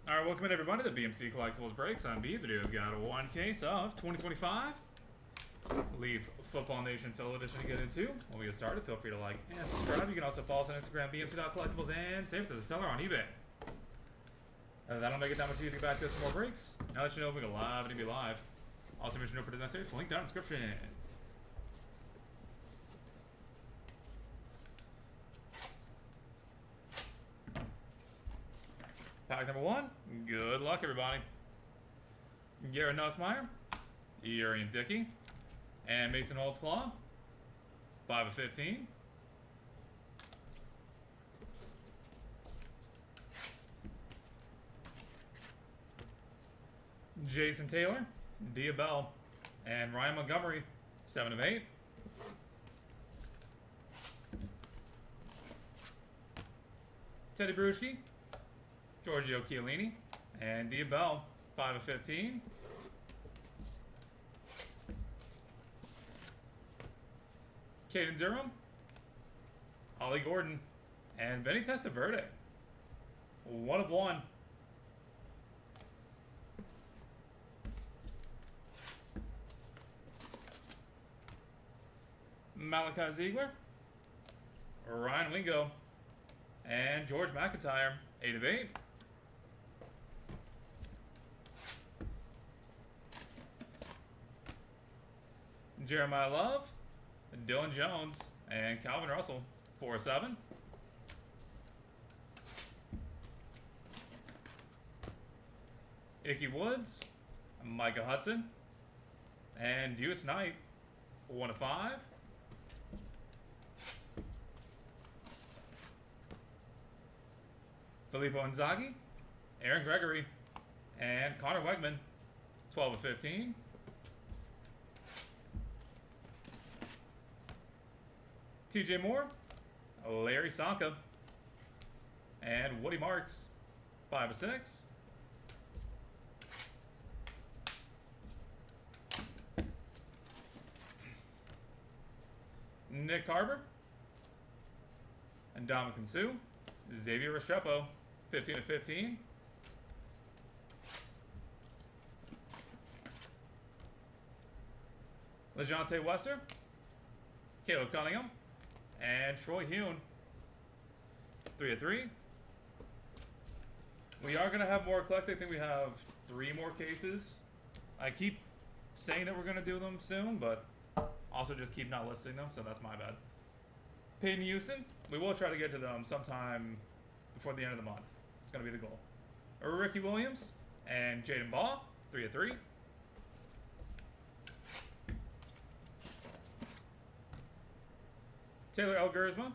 Alright, welcome in everybody to BMC Collectibles Breaks. I'm B. Today we've got one case of 2025 Leaf Football Nation Solo Edition to get into. When we get started, feel free to like and subscribe. You can also follow us on Instagram, bmc.collectibles, and save it to the seller on eBay. That'll make it that much easier to get back to us for more breaks. Now let you know if we go live and be live. Also mention no printed necessary. Link down in the description. Pack number one. Good luck, everybody. Garrett Nussmeier, Urian Dickey, and Mason Holtzclaw. 5 of 15. Jason Taylor, Dia Bell, and Ryan Montgomery. 7 of 8. Teddy Bruschi, Giorgio Chiellini, and Dia Bell. 5 of 15. Caden Durham, Ollie Gordon, and Benny Testaverde. 1 of 1. Malachi Ziegler, Ryan Wingo, and George McIntyre. 8 of 8. Jeremiah Love, Dylan Jones, and Calvin Russell. 4 of 7. Icky Woods, Micah Hudson, and Deuce Knight. 1 of 5. Filippo Inzaghi, Aaron Gregory, and Connor Wegman. 12 of 15. TJ Moore, Larry Sanka, and Woody Marks. 5 of 6. Nick Carver, and Dominican Sue, Xavier Restrepo. 15 of 15. LeJontay Wester, Caleb Cunningham, and Troy Hune. 3 of 3. We are going to have more collected. I think we have 3 more cases. I keep saying that we're going to do them soon, but also just keep not listing them, so that's my bad. Peyton Houston, we will try to get to them sometime before the end of the month. It's going to be the goal. Ricky Williams and Jaden Baugh. 3 of 3. Taylor Elgersma,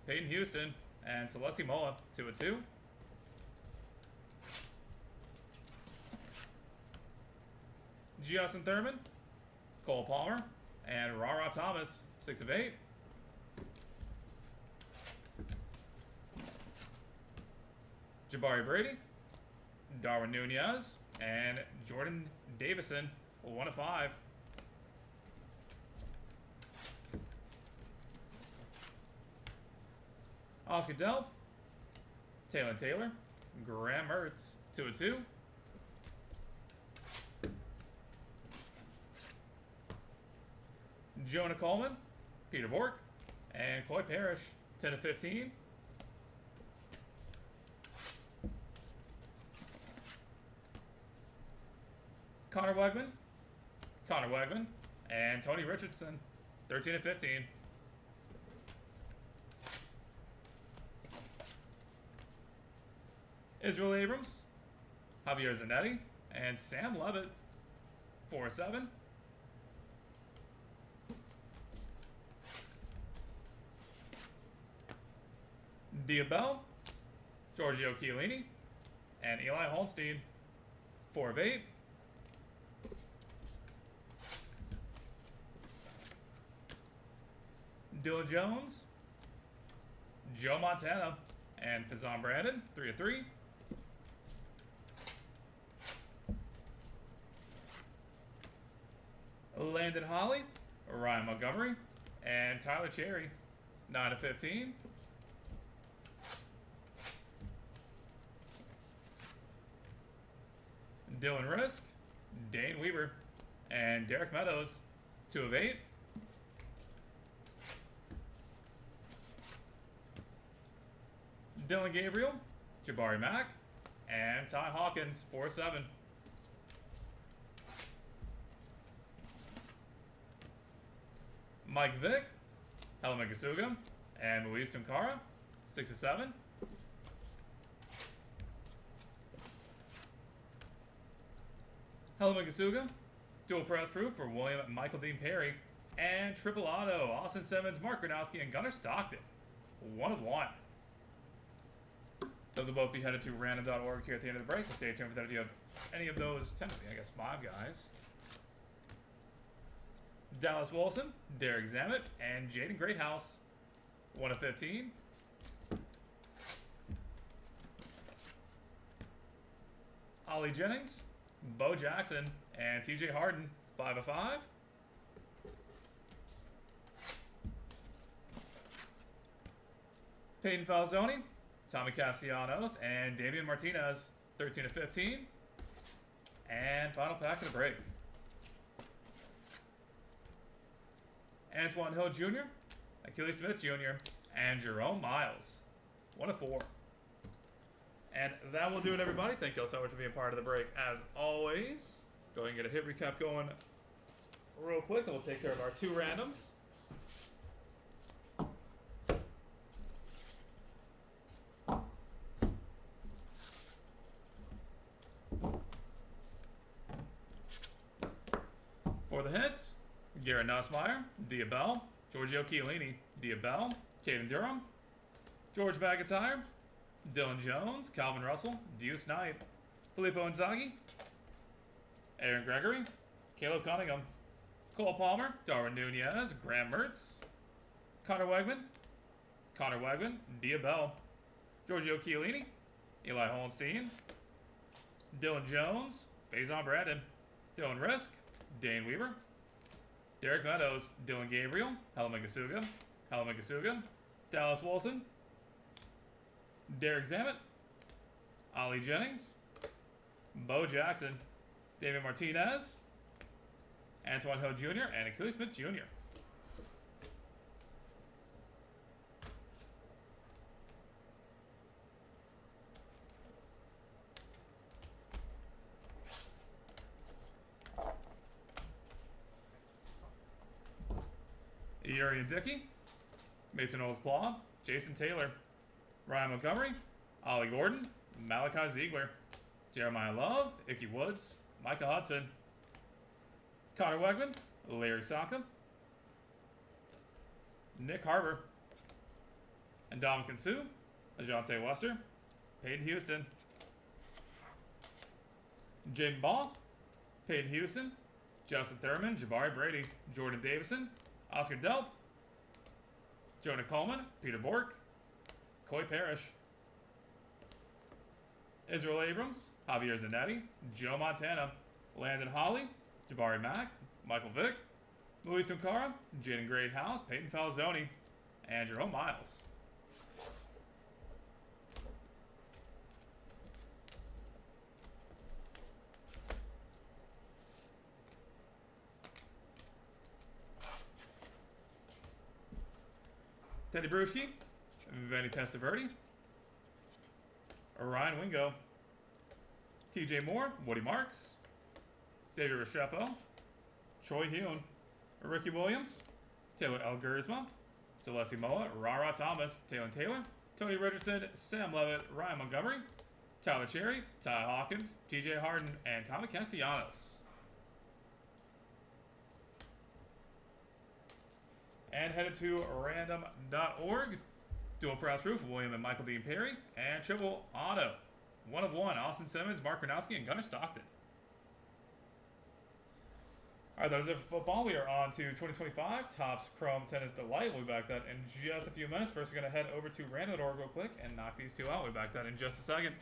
Peyton Houston, and Celeste Moa. 2 of 2. Giasson Thurman, Cole Palmer, and Rara Thomas. 6 of 8. Jabari Brady, Darwin Nunez, and Jordan Davison. 1 of 5. Oscar Delp, Taylor Taylor, Graham Mertz. 2 of 2. Jonah Coleman, Peter Bork, and Coy Parrish. 10 of 15. Connor Wegman, and Tony Richardson. 13 of 15. Israel Abrams, Javier Zanetti, and Sam Levitt. 4 of 7. Dia Bell, Giorgio Chiellini, and Eli Holstein. 4 of 8. Dylan Jones, Joe Montana, and Fazan Brandon. 3 of 3. Landon Holly, Ryan Montgomery, and Tyler Cherry. 9 of 15. Dylan Risk, Dane Weaver, and Derek Meadows, 2 of 8. Dylan Gabriel, Jabari Mack, and Ty Hawkins, 4/7. Mike Vick, Helma Gasuga, and Luis Tunkara, 6/7. Helma Gasuga, dual press proof for William Michael Dean Perry, and triple auto, Austin Simmons, Mark Gronowski, and Gunnar Stockton, 1 of 1. Those will both be headed to random.org here at the end of the break, so stay tuned for that if you have any of those, technically, I guess, 5 guys. Dallas Wilson, Derek Zammit, and Jaden Greathouse, 1 of 15. Ollie Jennings, Bo Jackson, and TJ Harden, 5 of 5. Peyton Falzoni, Tommy Castellanos, and Damian Martinez, 13 of 15. And final pack of the break. Antoine Hill Jr., Achilles Smith Jr., and Jerome Miles, 1 of 4. And that will do it, everybody. Thank you all so much for being part of the break. As always, go ahead and get a hit recap going real quick, and we'll take care of our 2 randoms. For the hits, Garrett Nussmeier, Dia Bell, Giorgio Chiellini, Dia Bell, Caden Durham, George McIntyre, Dylan Jones, Calvin Russell, Deuce Knight, Filippo Inzaghi, Aaron Gregory, Caleb Cunningham, Cole Palmer, Darwin Nunez, Graham Mertz, Connor Wegman, Dia Bell, Giorgio Chiellini, Eli Holstein, Dylan Jones, Faison Brandon, Dylan Risk, Dane Weaver, Derek Meadows, Dylan Gabriel, Helma Gasuga, Dallas Wilson, Derek Zammit, Ollie Jennings, Bo Jackson, David Martinez, Antoine Hill Jr., and Achilles Smith Jr. Urian Dickey, Mason Knowles-Claw, Jason Taylor, Ryan Montgomery, Ollie Gordon, Malachi Ziegler, Jeremiah Love, Icky Woods, Micah Hudson, Connor Wegman, Larry Saka, Nick Harbor, and Dominican Sue, Ajante Wester, Peyton Houston, Jaden Ball, Peyton Houston, Justin Thurman, Jabari Brady, Jordan Davison, Oscar Delp, Jonah Coleman, Peter Bork, Coy Parrish, Israel Abrams, Javier Zanetti, Joe Montana, Landon Holly, Jabari Mack, Michael Vick, Luis Tunkara, Jaden Greathouse, Peyton Falzoni, and Jerome Miles. Teddy Bruschi, Vinny Testaverde, Ryan Wingo, TJ Moore, Woody Marks, Xavier Restrepo, Troy Hune, Ricky Williams, Taylor Elgersma, Celeste Moa, Rara Thomas, Taylor, Tony Richardson, Sam Levitt, Ryan Montgomery, Tyler Cherry, Ty Hawkins, TJ Harden, and Tommy Castellanos. And headed to random.org. Dual press proof, William and Michael Dean Perry. And triple auto, 1 of 1, Austin Simmons, Mark Gronowski, and Gunnar Stockton. All right, that is it for football. We are on to 2025 Topps Chrome Tennis Delight. We'll be back that in just a few minutes. First, we're going to head over to random.org real quick and knock these 2 out. We'll be back that in just a second.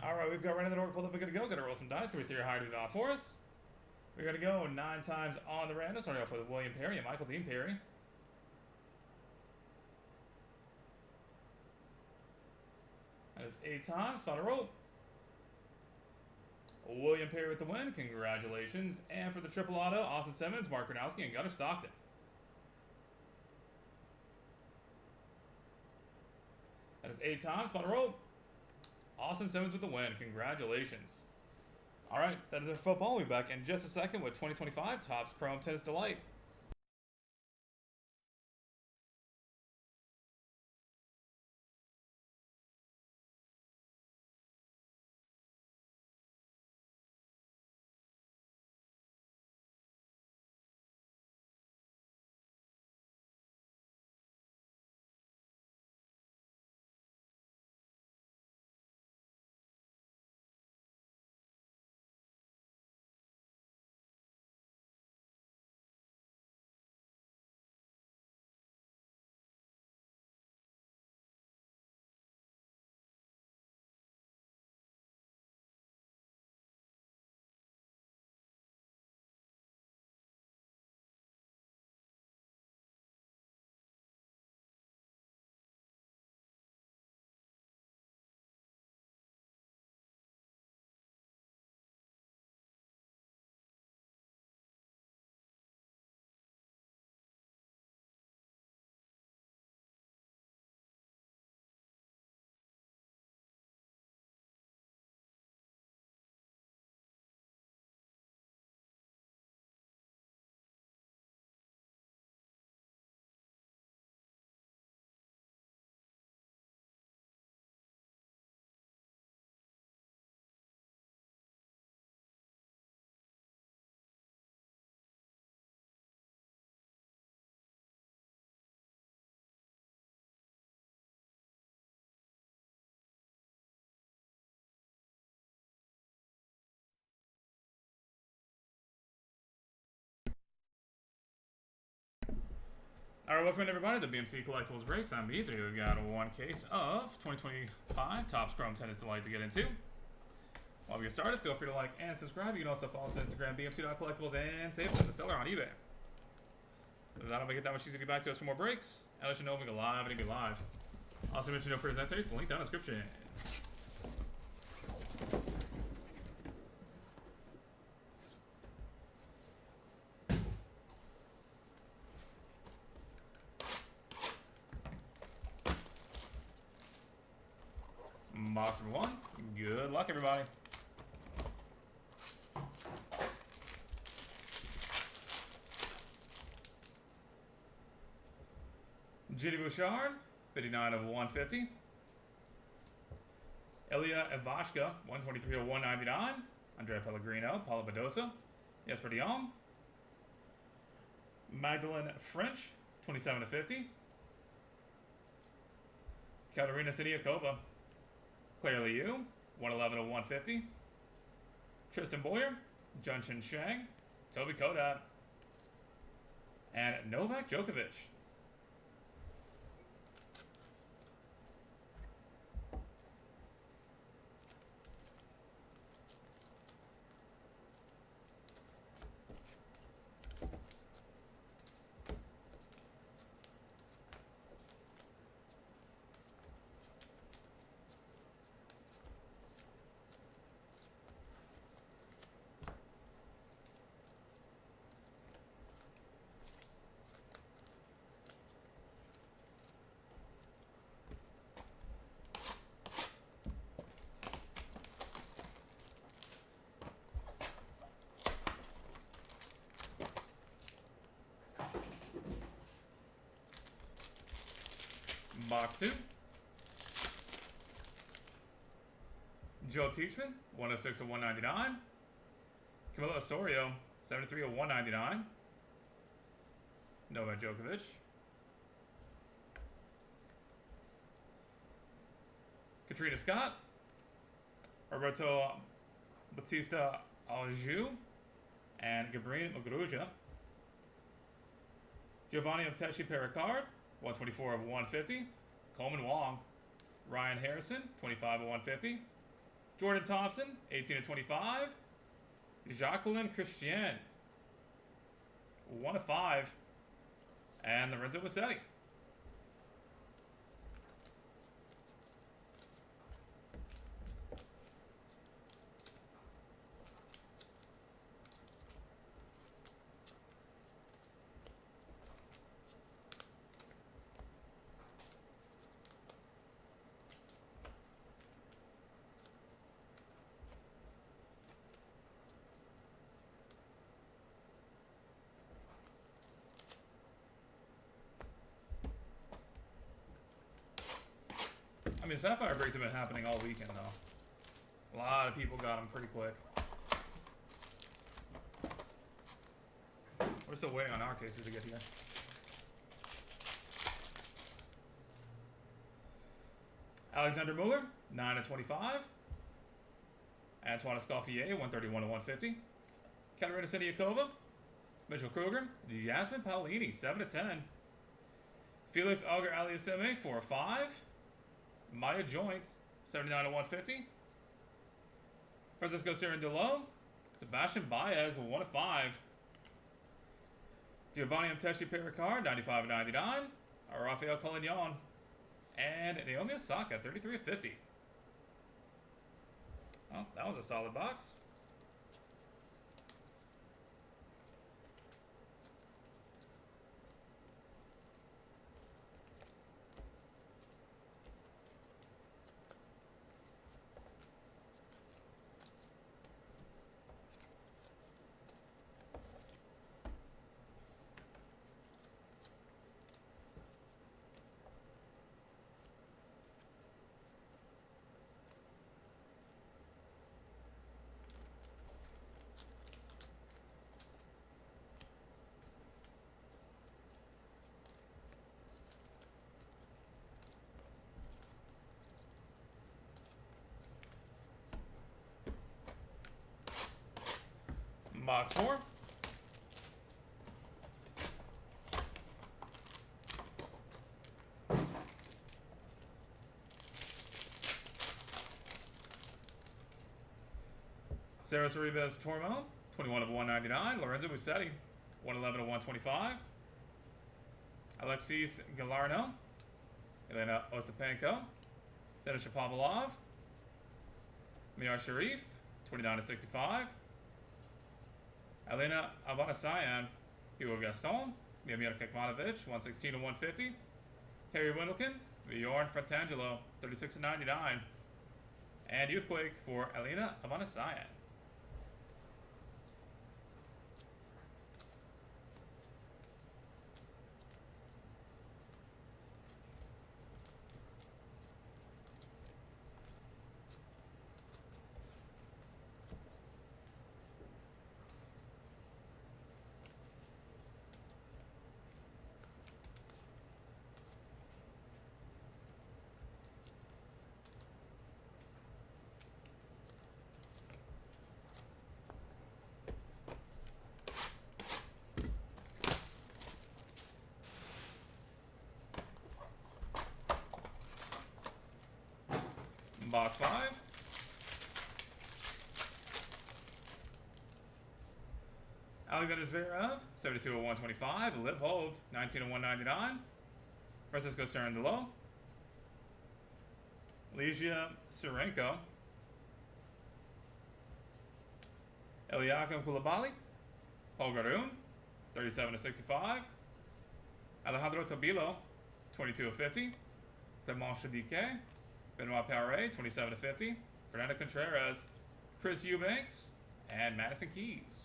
Alright, we've got right in the door pulled up and good to go. Gotta roll some dice. Gonna be 3 higher to the odd for us. We're gonna go 9 times on the random, starting off with William Perry and Michael Dean Perry. That is 8 times. Final roll. William Perry with the win. Congratulations. And for the triple auto, Austin Simmons, Mark Gronowski, and Gunnar Stockton. That is 8 times. Final roll. Austin Simmons with the win. Congratulations. All right, that is our football. We'll be back in just a second with 2025 Topps Chrome Tennis Delight. Alright, welcome in everybody to BMC Collectibles Breaks. I'm B. Today we've got one case of 2025 Topps Chrome Tennis Delight to get into. While we get started, feel free to like and subscribe. You can also follow us on Instagram, BMC.collectibles, and save us as a seller on eBay. That'll make it that much easier to get back to us for more breaks. And let you know when we go live and we go live. Also mention no prints necessary. Full link down in the description. Box number 1. Good luck, everybody. J.D. Bouchard, 59 of 150. Ilya Ivashka, 123 of 199. Andrea Pellegrino, Paulo Badosa, Jesper de Jong. Magdalene French, 27 of 50. Katerina Siniakova. Claire Liu, 111 of 150. Tristan Boyer, Junshin Shang, Toby Kodat, and Novak Djokovic. Box 2. Joe Teachman, 106 of 199. Camilo Osorio, 73 of 199. Novak Djokovic. Katrina Scott. Roberto Batista Aljou. And Gabriel Muguruza. Giovanni Opteshi Pericard, 124 of 150. Coleman Wong. Ryan Harrison, 25 of 150. Jordan Thompson, 18/25. Jacqueline Christian, 1/5. And Lorenzo Bassetti. I mean, Sapphire breaks have been happening all weekend, though. A lot of people got them pretty quick. We're still waiting on our cases to get here. Alexander Mueller, 9/25. Antoine Escoffier, 131/150. Katerina Siniakova. Mitchell Kruger. Yasmin Paolini, 7/10. Felix Auger-Aliassime, 4/5. Maya Joint, 79/150. Francisco Cerundolo. Sebastian Baez, 1/5. Giovanni Mteshi Pericard, 95/99. Rafael Collignon. And Naomi Osaka, 33/50. Well, that was a solid box. Box 4. Sarah Sorribes Tormo, 21/199. Lorenzo Musetti, 111/125. Alexis Galarno. Elena Ostapenko. Denis Shapovalov. Miyar Sharif, 29/65. Elena Avanasayan, Hugo Gaston, Miamir Kekmanovic, 116/150. Harry Windlekin, Bjorn Fratangelo, 36/99. And Youthquake for Elena Avanasayan. Box 5. Alexander Zverev, 72/125. Liv Hovd, 19/199. Francisco Cerundolo. Legia Surenko. Eliakim Koulibaly. Holgaroon, 37/65. Alejandro Tobilo, 22/50. Clement Chadike. Benoit Poirier, 27/50. Fernando Contreras. Chris Eubanks. And Madison Keys.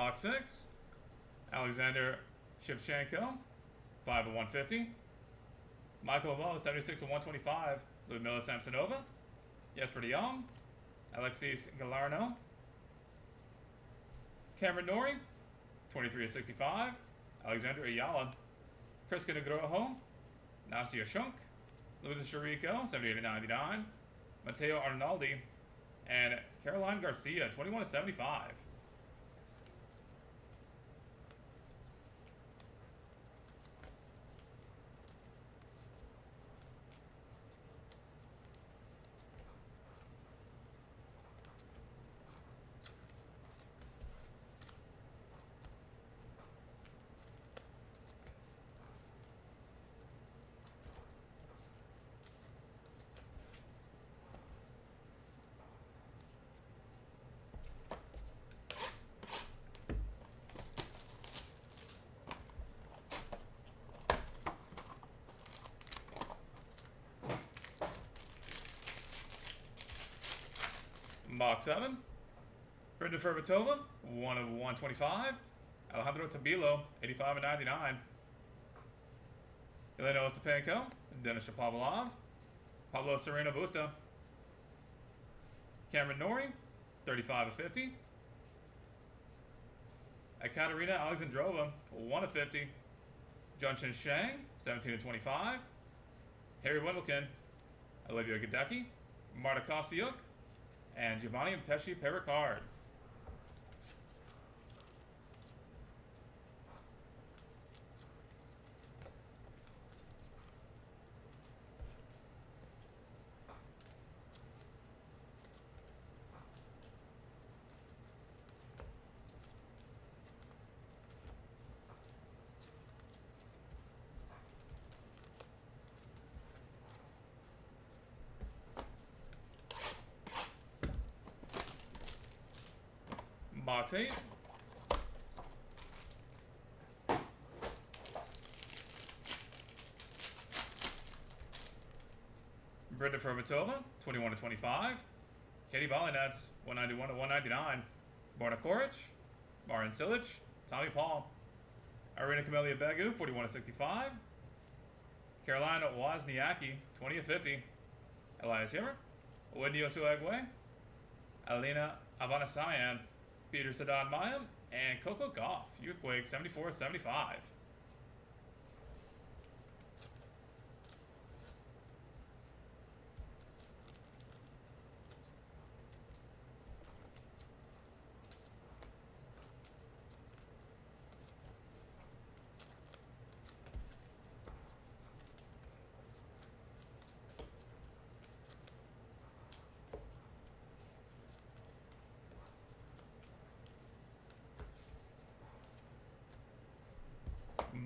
Box 6. Alexander Shevchenko, 5 of 150. Michael Mo, 76 of 125. Ludmila Samsonova. Jesper de Jong. Alexis Galarno. Cameron Norrie, 23 of 65. Alexander Ayala. Priska Negroho. Nastia Shunk. Luis Chirico, 78 of 99. Matteo Arnaldi. And Caroline Garcia, 21 of 75. Box 7. Brenda Ferbatova, 1 of 125. Alejandro Tabilo, 85 of 99. Elena Ostapenko, Denis Shapovalov. Pablo Serena Busta. Cameron Norrie, 35 of 50. Ekaterina Alexandrova, 1 of 50. Junchen Shang, 17 of 25. Harry Wendelkin, Olivia Gadecki. Marta Kostyuk. And Giovanni Mteshi Pericard. Box 8. Brenda Ferbatova, 21 of 25. Katie Volley-Nets, 191 of 199. Barna Koric, Marin Cilic, Tommy Paul. Irina Camelia Begu, 41 of 65. Carolina Wozniacki, 20 of 50. Elias Ymer, Whitney Osuegwe, Alina Avanasayan, Peter Sadat Maya, and Coco Gauff, Youthquake, 74 of 75.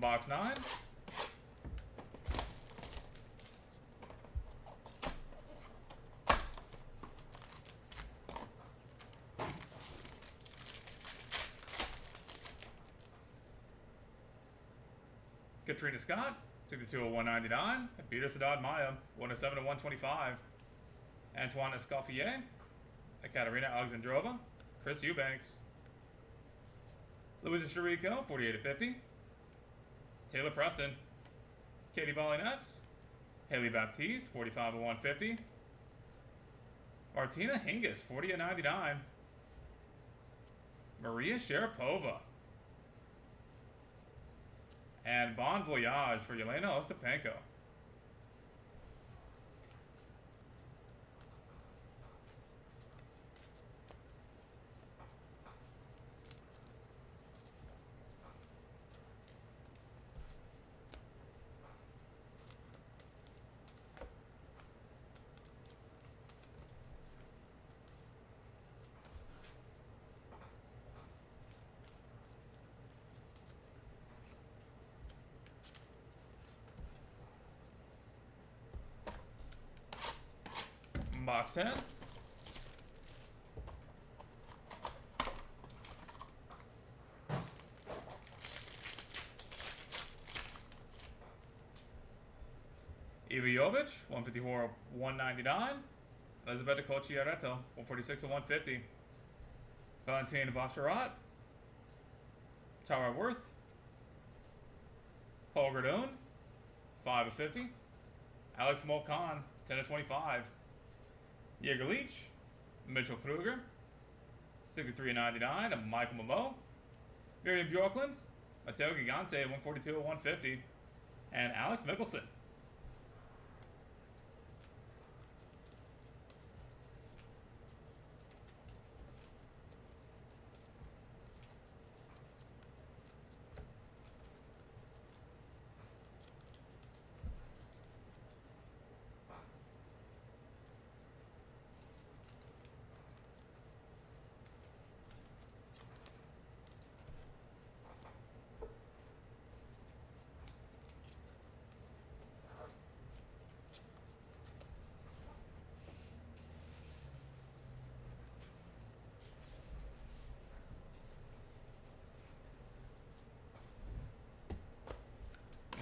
Box 9. Katrina Scott, 62 of 199. Peter Sadat Maya, 107 of 125. Antoine Escoffier. Ekaterina Alexandrova. Chris Eubanks. Luisa Chirico, 48 of 50. Taylor Preston. Katie Volley-Nets. Haley Baptiste, 45 of 150. Martina Hingis, 40 of 99. Maria Sharapova. And Bon Voyage for Yelena Ostapenko. Box 10. Iva Jovic, 154 199. Elizabeth Cocciaretto, 146 150. Valentine Vacherat. Tara Worth, Holger Doon, 5 of 50. Alex Molcan, 10 of 25. Jaeger Leach, Mitchell Kruger, 63 of 99. And Michael Momo, Miriam Bjorklund, Matteo Gigante, 142 of 150. And Alex Mickelson.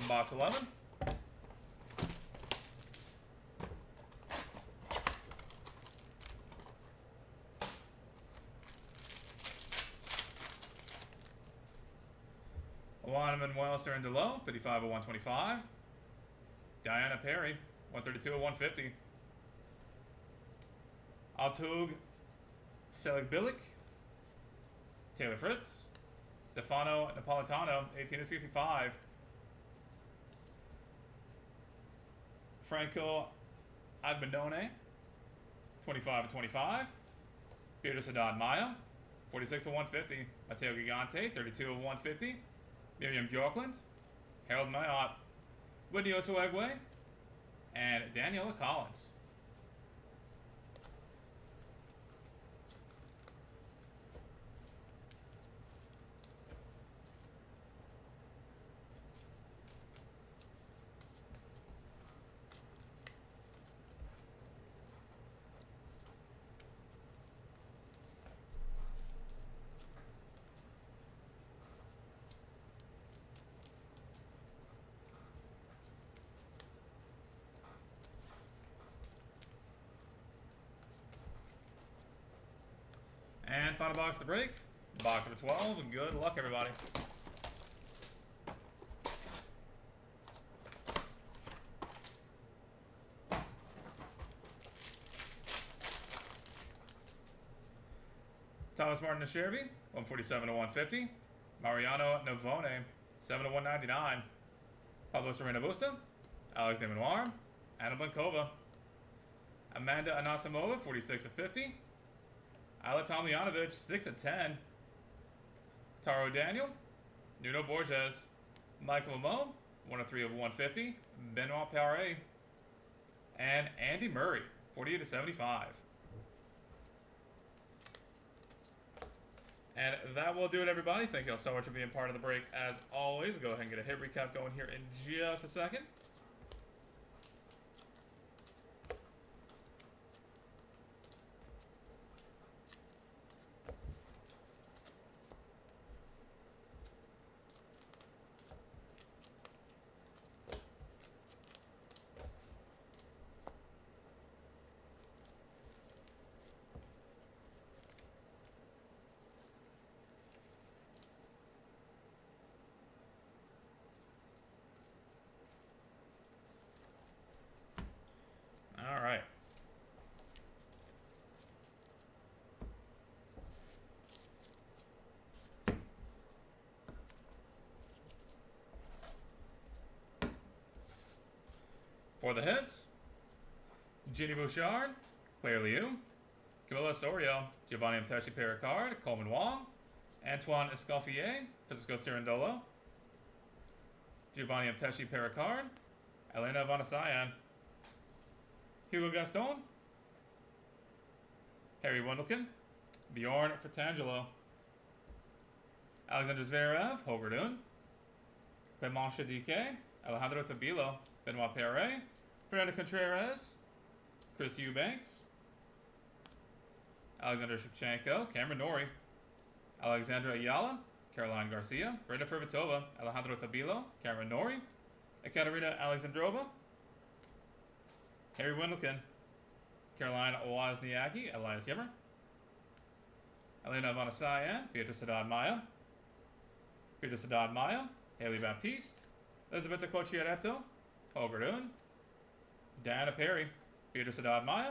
Box 11. Juan Manuel Cerundolo, 55 of 125. Diana Perry, 132 of 150. Altug Seligbilic, Taylor Fritz, Stefano Napolitano, 18 of 65. Franco Adbandone, 25 of 25. Peter Sadat Maya, 46 of 150. Matteo Gigante, 32 of 150. Miriam Bjorklund, Harold Mayotte, Whitney Osuegwe, and Daniela Collins. And final box to break. Box number 12. And good luck, everybody. Thomas Martin Sherby, 147 to 150. Mariano Navone, 7 to 199. Pablo Serena Busta, Alex de Manoir, Anna Blankova. Amanda Anasimova, 46 of 50. Ayla Tomljanovic, 6 of 10. Taro Daniel, Nuno Borges, Michael Mo, 1 of 3 of 150. Benoit Poirier, and Andy Murray, 48 to 75. And that will do it, everybody. Thank you all so much for being part of the break. As always, go ahead and get a hit recap going here in just a second. All right. For the hits, Ginny Bouchard, Claire Liu, Camilla Sorio, Giovanni Amteshi Pericard, Coleman Wong, Antoine Escoffier, Francisco Cerundolo, Giovanni Amteshi Pericard, Elena Vanasayan, Hugo Gaston, Harry Wendelken, Bjorn Fratangelo, Alexander Zverev, Holger Doon, Clement Chadike, Alejandro Tabilo, Benoit Perret, Fernando Contreras, Chris Eubanks, Alexander Shevchenko, Cameron Norrie, Alexandra Ayala, Caroline Garcia, Brenda Fervitova, Alejandro Tabilo, Cameron Norrie, Ekaterina Alexandrova, Harry Wendelken, Caroline Wozniacki, Elias Yimmer, Elena Vanasayan, Beatrice Haddad Maya, Peter Sadat Maya, Haley Baptiste, Elizabeth Cochiaretto, Holger Dun, Diana Perry, Peter Sadat Maya,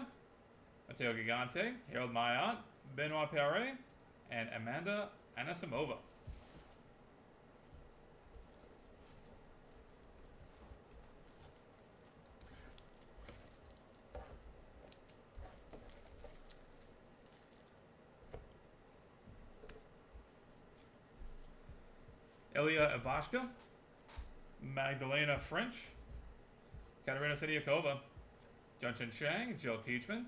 Mateo Gigante, Harold Mayat, Benoit Perret, and Amanda Anasimova. Ilya Ivashka, Magdalena French, Katerina Sidiakova, Junchen Shang, Jill Teachman,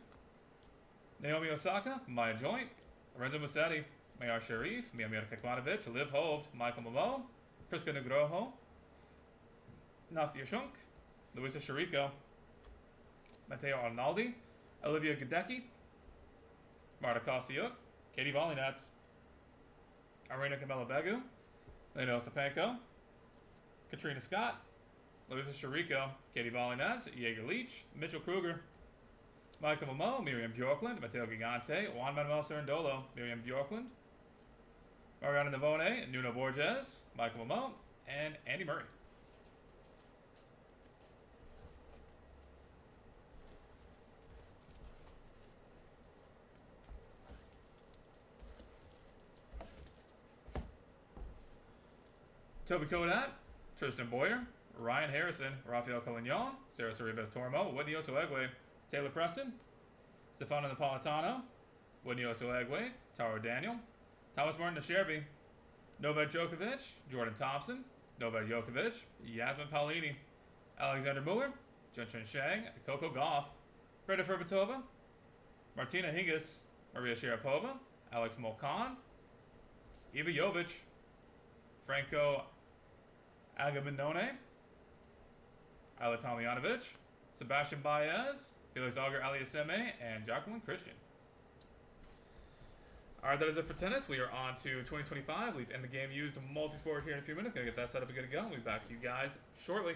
Naomi Osaka, Maya Joint, Lorenzo Musetti, Mayar Sharif, Miamir Kekmanovic, Liv Hoved, Michael Momo, Priska Nugroho, Nastia Shunk, Luisa Sharico, Matteo Arnaldi, Olivia Gadecki, Marta Kostyuk, Katie Volley-Nets, Arena Camilla Begu, Lena Ostapenko, Katrina Scott, Luisa Sharico, Katie Volley-Nets, Jaeger Leach, Mitchell Kruger, Michael Momo, Miriam Bjorklund, Matteo Gigante, Juan Manuel Cerundolo, Miriam Bjorklund, Mariana Navone, Nuno Borges, Michael Momo, and Andy Murray. Toby Kodat, Tristan Boyer, Ryan Harrison, Rafael Collignon, Sarah Ceribes Tormo, Whitney Osoegwe, Taylor Preston, Stefano Napolitano, Whitney Osoegwe, Taro Daniel, Thomas Martin Asherby, Novak Djokovic, Jordan Thompson, Novak Djokovic, Yasmin Paolini, Alexander Muller, Junchen Shang, Coco Gauff, Brenda Ferbatova, Martina Hingis, Maria Sharapova, Alex Molkan, Iva Jovic, Franco Agabinone, Ayla Tomljanovic, Sebastian Baez, Felix Auger Aliassime, and Jacqueline Christian. Alright, that is it for tennis. We are on to 2025. We've end the game used multi-sport here in a few minutes. Gonna get that set up and good to go. We'll be back with you guys shortly.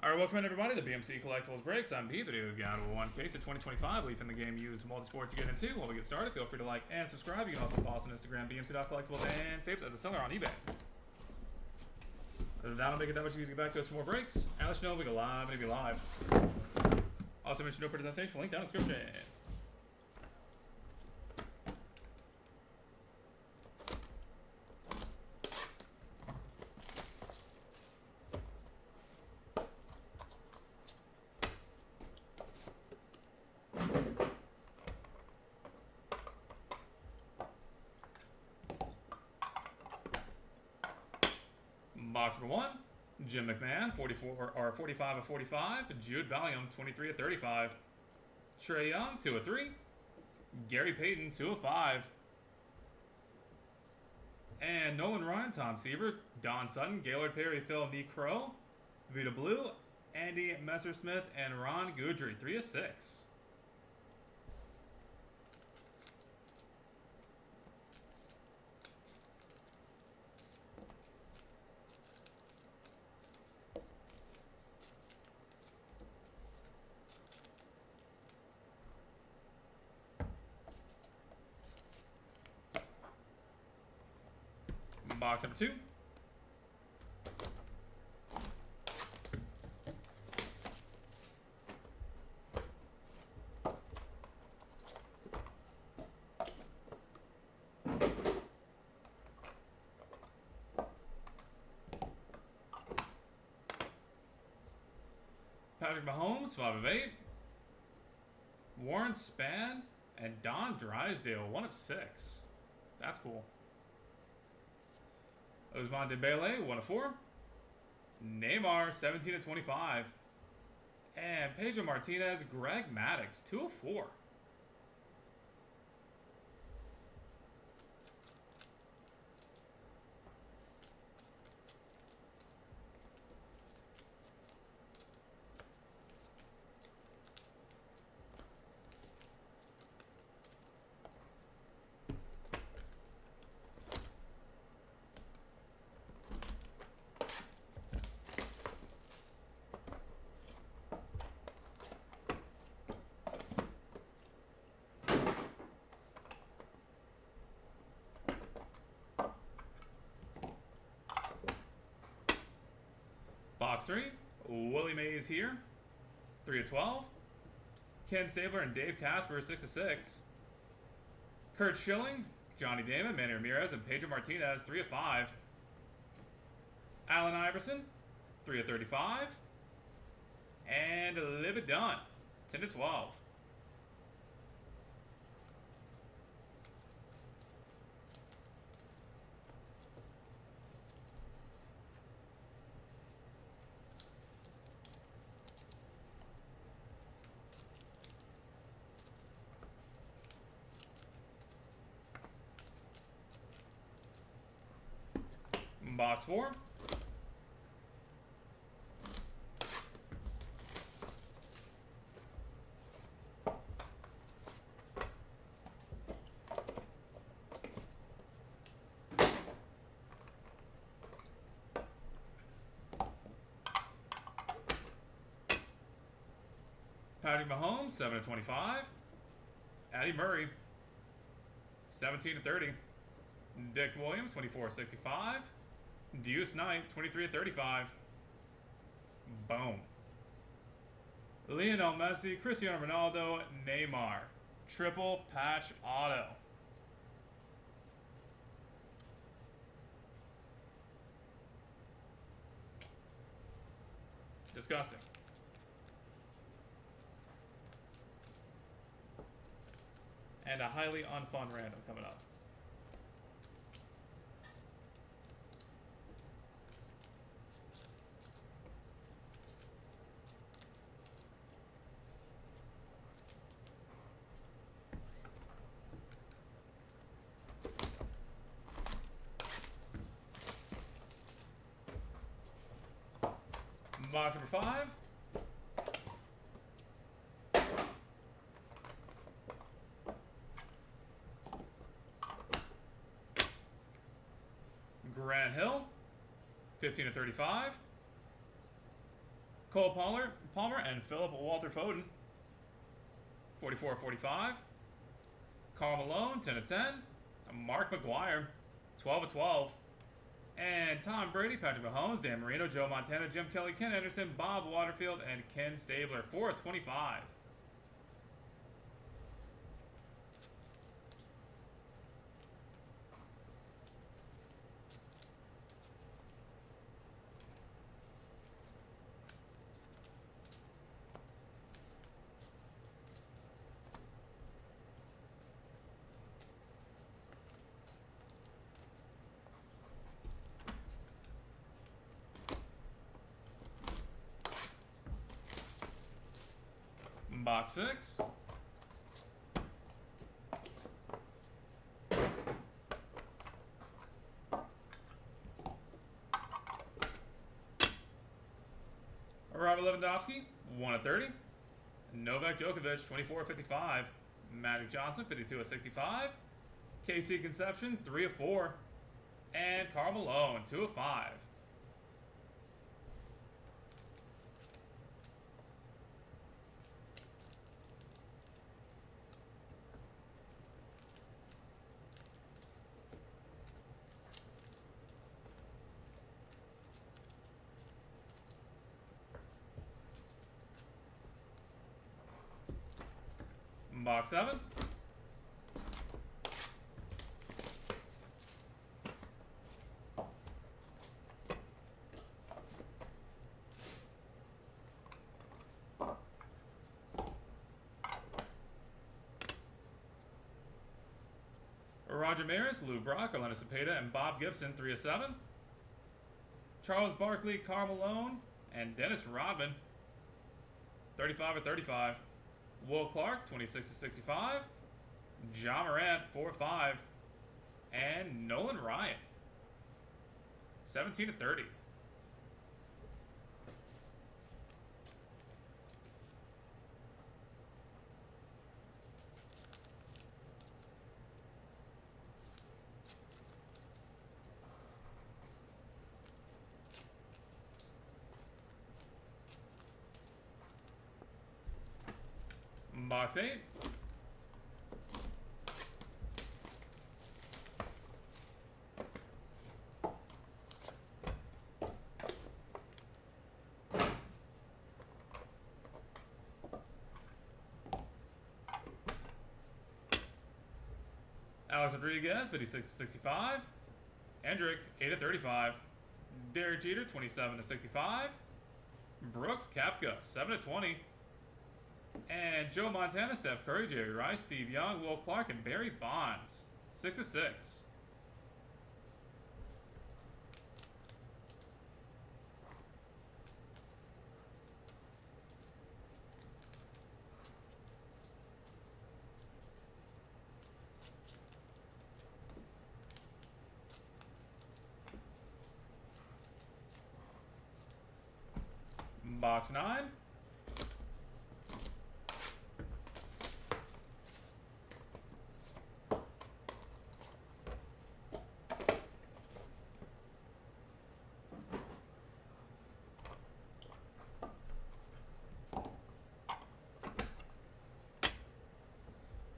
Alright, welcome in everybody to BMC Collectibles Breaks. I'm Pete, we got one case of 2025 Leaf in the game used multi-sport to get into. While we get started, feel free to like and subscribe. You can also follow us on Instagram, bmc.collectibles, and save as a seller on eBay. Other than that, I'll make it that much easier to get back to us for more breaks. And let you know we go live and if you're live. Also mention no participation link down in the description. Box number 1, Jim McMahon, 45 of 45. Jude Bellingham, 23 of 35. Trey Young, 2 of 3. Gary Payton, 2 of 5. And Nolan Ryan, Tom Seaver, Don Sutton, Gaylord Perry, Phil Necro, Vita Blue, Andy Messersmith, and Ron Goodry, 3 of 6. Box number 2. Patrick Mahomes, 5 of 8. Warren Span and Don Drysdale, 1 of 6. That's cool. Ousmane Dembele, 1 of 4. Neymar, 17 of 25. And Pedro Martinez, Greg Maddux, 2 of 4. Box 3, Willie Mays here, 3 of 12. Ken Stabler and Dave Casper, 6 of 6. Kurt Schilling, Johnny Damon, Manny Ramirez, and Pedro Martinez, 3 of 5. Allen Iverson, 3 of 35. And Live It Done, 10 of 12. Box 4. Patrick Mahomes, 7 of 25. Addie Murray, 17 of 30. Dick Williams, 24 of 65. Deuce Knight, 23 of 35. Boom. Lionel Messi, Cristiano Ronaldo, Neymar. Triple patch auto. Disgusting. And a highly unfun random coming up. Box number 5. Grant Hill, 15 of 35. Cole Palmer and Philip Walter Foden. 44/45. Karl Malone, 10/10. Mark McGuire, 12/12. And Tom Brady, Patrick Mahomes, Dan Marino, Joe Montana, Jim Kelly, Ken Anderson, Bob Waterfield, and Ken Stabler, 4/25. Box 6. Robert Lewandowski, 1/30. Novak Djokovic, 24/55. Magic Johnson, 52/65. KC Conception, 3/4. And Karl Malone, 2/5. Box 7. Roger Maris, Lou Brock, Orlando Cepeda, and Bob Gibson, 3/7. Charles Barkley, Karl Malone, and Dennis Rodman, 35/35. Will Clark, 26/65. John Morant, 4/5. And Nolan Ryan, 17/30. Box 8. Alex Rodriguez, 56/65. Hendrick, 8/35. Derek Jeter, 27/65. Brooks Koepka, 7/20. And Joe Montana, Steph Curry, Jerry Rice, Steve Young, Will Clark, and Barry Bonds, 6/6. Box 9.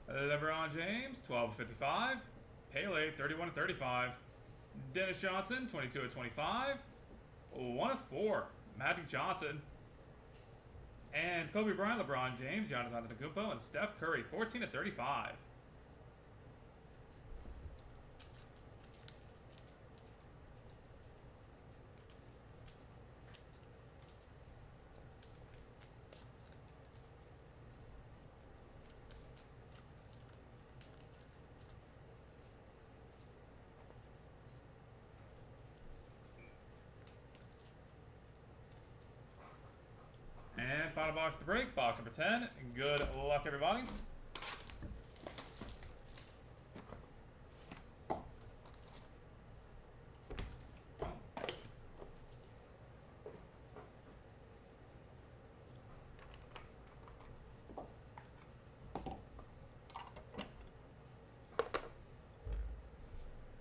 LeBron James, 12/55. Pele, 31/35. Dennis Johnson, 22/25. 1/4. Magic Johnson. And Kobe Bryant, LeBron James, Giannis Antetokounmpo, and Steph Curry, 14/35. And final box to break, box number 10. Good luck, everybody.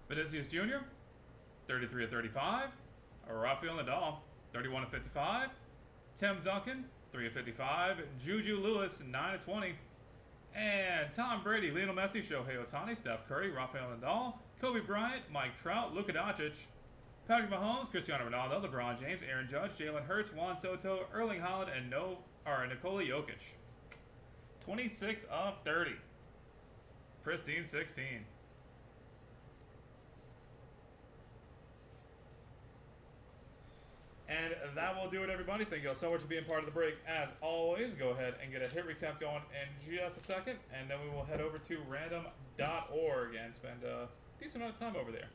Vinicius Jr., 33/35. Rafael Nadal, 31/55. Tim Duncan, 3 of 55. Juju Lewis, 9 of 20. And Tom Brady, Lionel Messi, Shohei Ohtani, Steph Curry, Rafael Nadal, Kobe Bryant, Mike Trout, Luka Doncic, Patrick Mahomes, Cristiano Ronaldo, LeBron James, Aaron Judge, Jalen Hurts, Juan Soto, Erling Haaland, and Nikola Jokic. 26 of 30. Pristine 16. And that will do it, everybody. Thank you all so much for being part of the break. As always, go ahead and get a hit recap going in just a second, and then we will head over to random.org and spend a decent amount of time over there.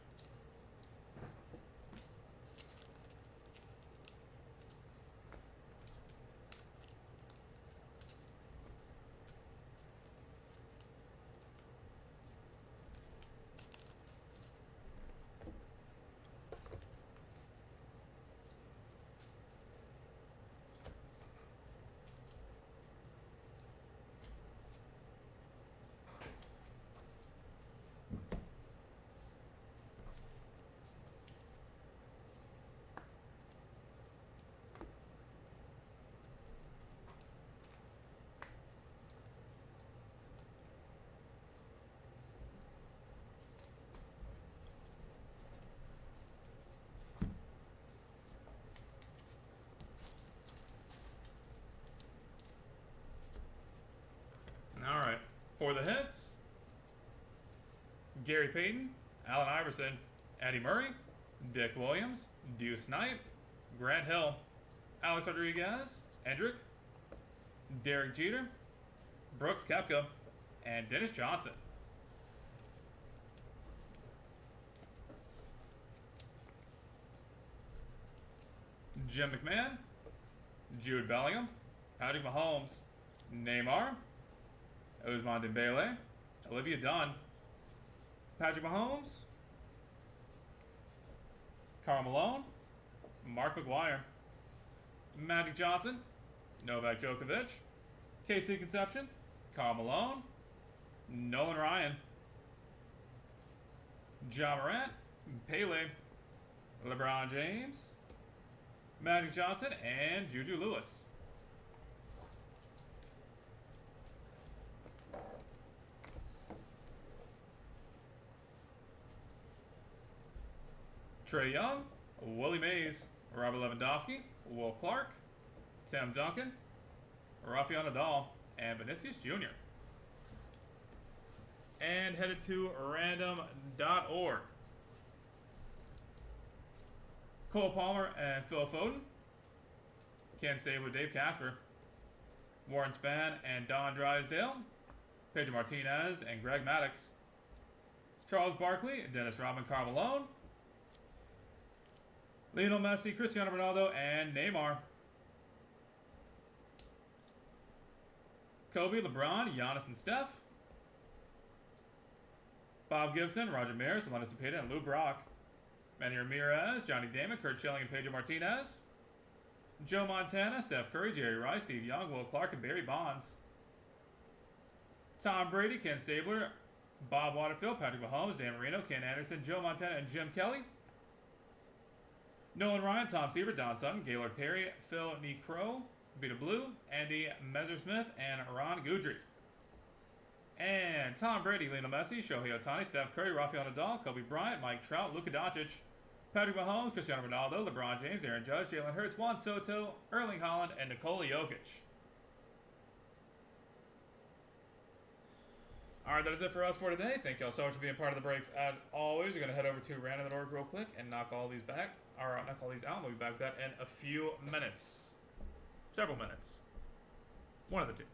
All right. For the hits, Gary Payton, Allen Iverson, Eddie Murray, Dick Williams, Deuce Knight, Grant Hill, Alex Rodriguez, Hendrick, Derek Jeter, Brooks Koepka, and Dennis Johnson. Jim McMahon, Jude Bellingham, Patrick Mahomes, Neymar, Ousmane Dembele, Olivia Dunn, Patrick Mahomes, Karl Malone, Mark McGuire, Magic Johnson, Novak Djokovic, KC Conception, Karl Malone, Nolan Ryan, Ja Morant, Pele, LeBron James, Magic Johnson, and Juju Lewis. Trae Young, Willie Mays, Robert Lewandowski, Will Clark, Tim Duncan, Rafael Nadal, and Vinicius Jr. And headed to random.org. Cole Palmer and Phil Foden, Ken Stabler, Dave Casper, Warren Spann and Don Drysdale, Pedro Martinez and Greg Maddux, Charles Barkley, Dennis Rodman, Karl Malone, Lionel Messi, Cristiano Ronaldo, and Neymar. Kobe, LeBron, Giannis, and Steph. Bob Gibson, Roger Maris, Alonso Cepeda, and Lou Brock. Manny Ramirez, Johnny Damon, Kurt Schilling, and Pedro Martinez. Joe Montana, Steph Curry, Jerry Rice, Steve Young, Will Clark, and Barry Bonds. Tom Brady, Ken Stabler, Bob Waterfield, Patrick Mahomes, Dan Marino, Ken Anderson, Joe Montana, and Jim Kelly. Nolan Ryan, Tom Seaver, Don Sutton, Gaylord Perry, Phil Necro, Vita Blue, Andy Messersmith, and Ron Goudry. And Tom Brady, Lionel Messi, Shohei Ohtani, Steph Curry, Rafael Nadal, Kobe Bryant, Mike Trout, Luka Doncic, Patrick Mahomes, Cristiano Ronaldo, LeBron James, Aaron Judge, Jalen Hurts, Juan Soto, Erling Haaland, and Nikola Jokic. Alright, that is it for us for today. Thank you all so much for being part of the breaks. As always, we're going to head over to random.org real quick and knock all these back. Or knock all these out. We'll be back with that in a few minutes. Several minutes. One of the two.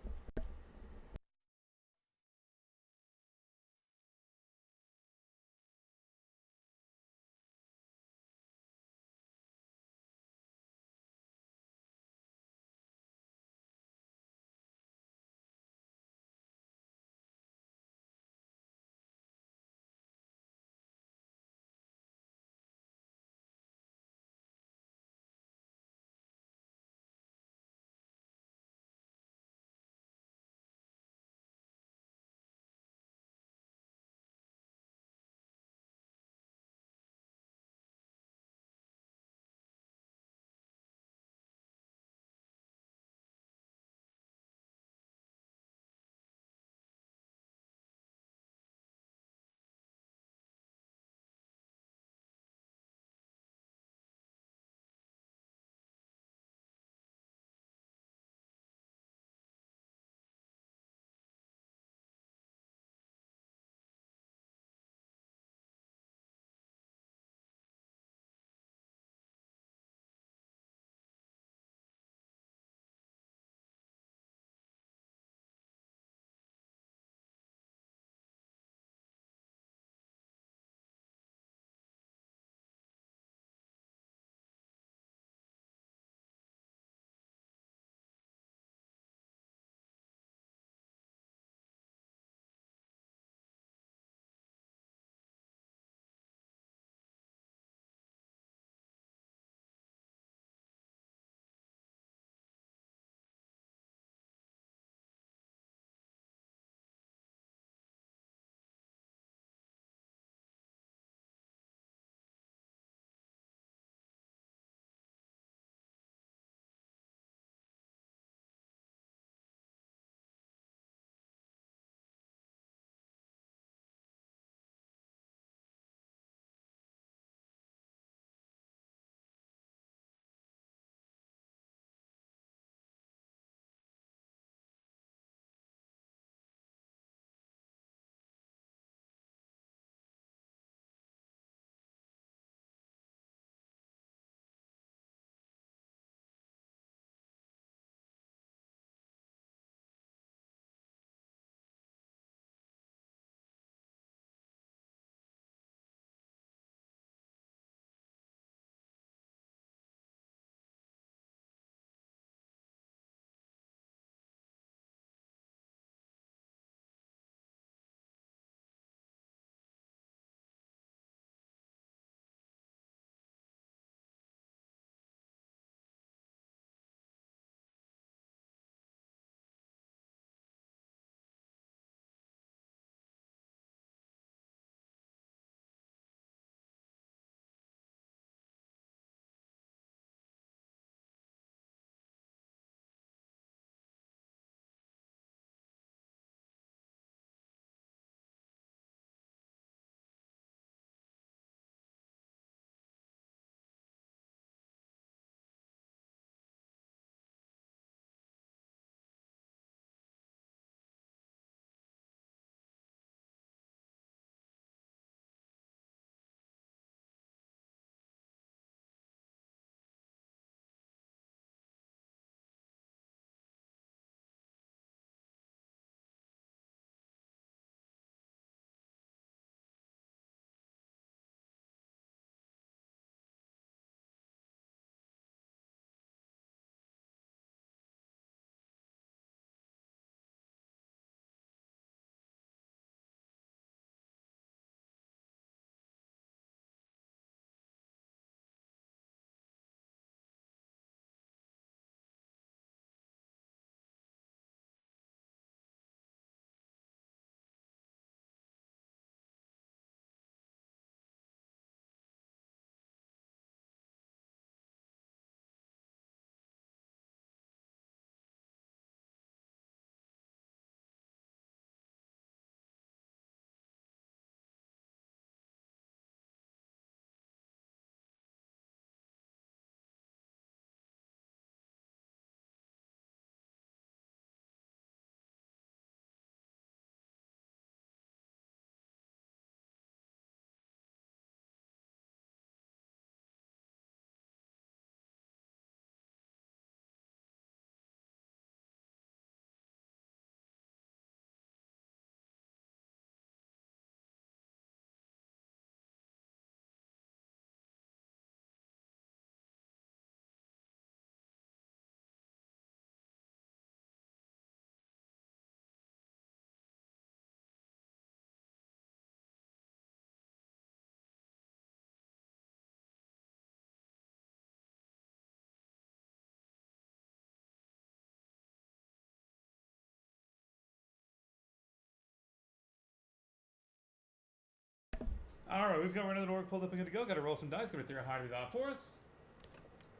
All right, we've got another org pulled up and good to go. Got to roll some dice. Going to throw a high without for us.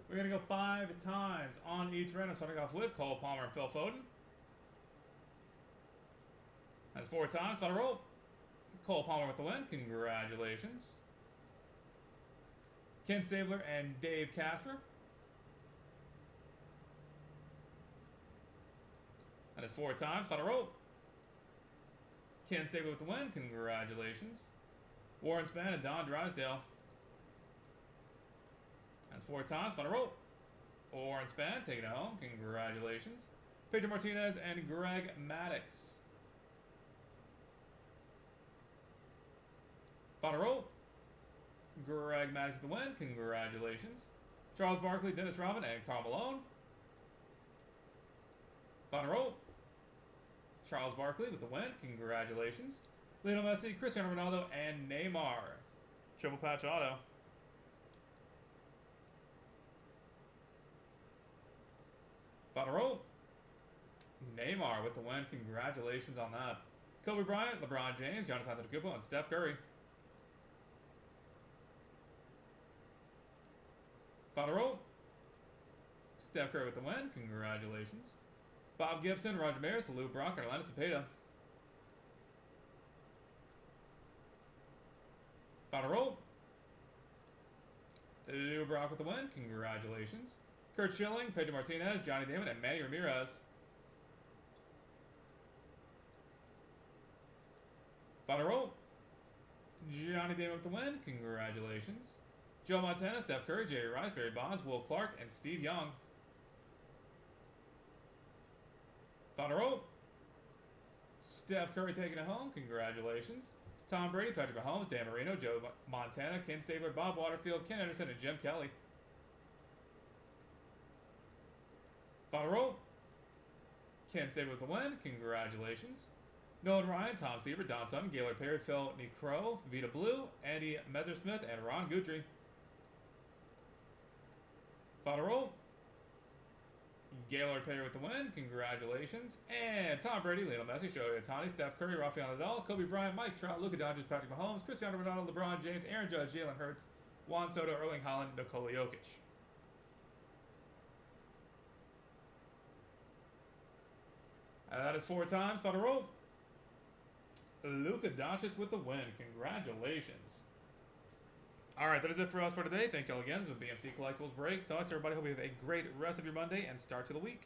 We're going to go 5 times on each random, starting off with Cole Palmer and Phil Foden. That's 4 times. Final roll. Cole Palmer with the win. Congratulations. Ken Stabler and Dave Casper. That is 4 times. Final roll. Ken Stabler with the win. Congratulations. Warren Span and Don Drysdale. That's 4 times. Final roll. Warren Span taking it home. Congratulations. Pedro Martinez and Greg Maddox. Final roll. Greg Maddox with the win. Congratulations. Charles Barkley, Dennis Rodman, and Karl Malone. Final roll. Charles Barkley with the win. Congratulations. Lionel Messi, Cristiano Ronaldo, and Neymar. Triple patch auto. Final roll. Neymar with the win. Congratulations on that. Kobe Bryant, LeBron James, Giannis Antetokounmpo, and Steph Curry. Final roll. Steph Curry with the win. Congratulations. Bob Gibson, Roger Maris, Lou Brock, and Orlando Cepeda. Final roll. Lou Brock with the win. Congratulations. Kurt Schilling, Pedro Martinez, Johnny Damon, and Manny Ramirez. Final roll. Johnny Damon with the win. Congratulations. Joe Montana, Steph Curry, Jerry Rice, Barry Bonds, Will Clark, and Steve Young. Final roll. Steph Curry taking it home. Congratulations. Tom Brady, Patrick Mahomes, Dan Marino, Joe Montana, Ken Stabler, Bob Waterfield, Ken Anderson, and Jim Kelly. Final roll. Ken Stabler with the win. Congratulations. Nolan Ryan, Tom Seaver, Don Sutton, Gaylord Perry, Phil Necro, Vita Blue, Andy Messersmith, and Ron Guthrie. Final roll. Gaylord Perry with the win. Congratulations. And Tom Brady, Lionel Messi, Shohei Ohtani, Steph Curry, Rafael Nadal, Kobe Bryant, Mike Trout, Luka Doncic, Patrick Mahomes, Cristiano Ronaldo, LeBron James, Aaron Judge, Jalen Hurts, Juan Soto, Erling Haaland, Nikola Jokic. And that is 4 times. Final roll. Luka Doncic with the win. Congratulations. All right, that is it for us for today. Thank you all again. This was BMC Collectibles Breaks. Talks to everybody. Hope you have a great rest of your Monday and start to the week.